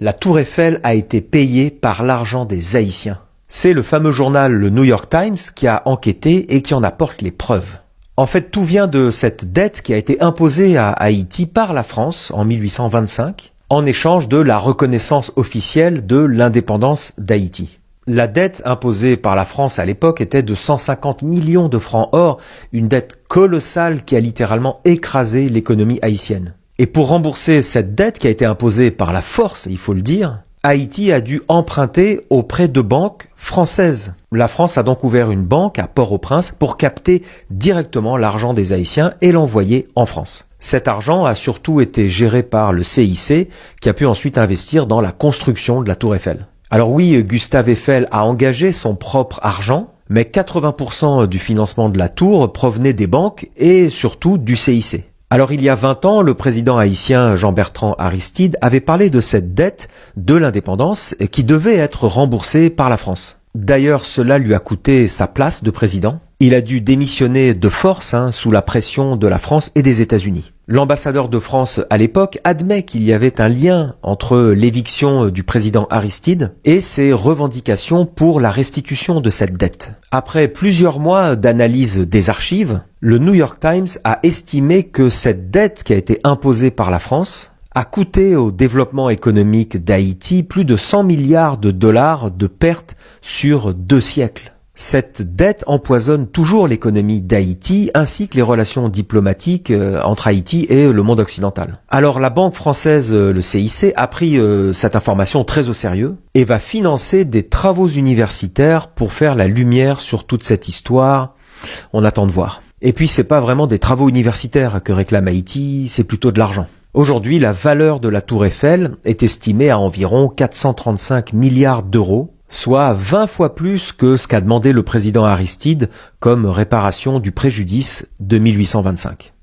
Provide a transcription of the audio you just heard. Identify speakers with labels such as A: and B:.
A: La Tour Eiffel a été payée par l'argent des Haïtiens. C'est le fameux journal le New York Times qui a enquêté et qui en apporte les preuves. En fait, tout vient de cette dette qui a été imposée à Haïti par la France en 1825, en échange de la reconnaissance officielle de l'indépendance d'Haïti. La dette imposée par la France à l'époque était de 150 millions de francs or, une dette colossale qui a littéralement écrasé l'économie haïtienne. Et pour rembourser cette dette qui a été imposée par la force, il faut le dire, Haïti a dû emprunter auprès de banques françaises. La France a donc ouvert une banque à Port-au-Prince pour capter directement l'argent des Haïtiens et l'envoyer en France. Cet argent a surtout été géré par le CIC qui a pu ensuite investir dans la construction de la Tour Eiffel. Alors oui, Gustave Eiffel a engagé son propre argent, mais 80% du financement de la tour provenait des banques et surtout du CIC. Alors il y a 20 ans, le président haïtien Jean-Bertrand Aristide avait parlé de cette dette de l'indépendance qui devait être remboursée par la France. D'ailleurs, cela lui a coûté sa place de président. Il a dû démissionner de force sous la pression de la France et des États-Unis. L'ambassadeur de France à l'époque admet qu'il y avait un lien entre l'éviction du président Aristide et ses revendications pour la restitution de cette dette. Après plusieurs mois d'analyse des archives, le New York Times a estimé que cette dette qui a été imposée par la France a coûté au développement économique d'Haïti plus de 100 milliards de dollars de pertes sur 2 siècles. Cette dette empoisonne toujours l'économie d'Haïti ainsi que les relations diplomatiques entre Haïti et le monde occidental. Alors la banque française, le CIC, a pris cette information très au sérieux et va financer des travaux universitaires pour faire la lumière sur toute cette histoire. On attend de voir. Et puis c'est pas vraiment des travaux universitaires que réclame Haïti, c'est plutôt de l'argent. Aujourd'hui, la valeur de la Tour Eiffel est estimée à environ 435 milliards d'euros, soit 20 fois plus que ce qu'a demandé le président Aristide comme réparation du préjudice de 1825.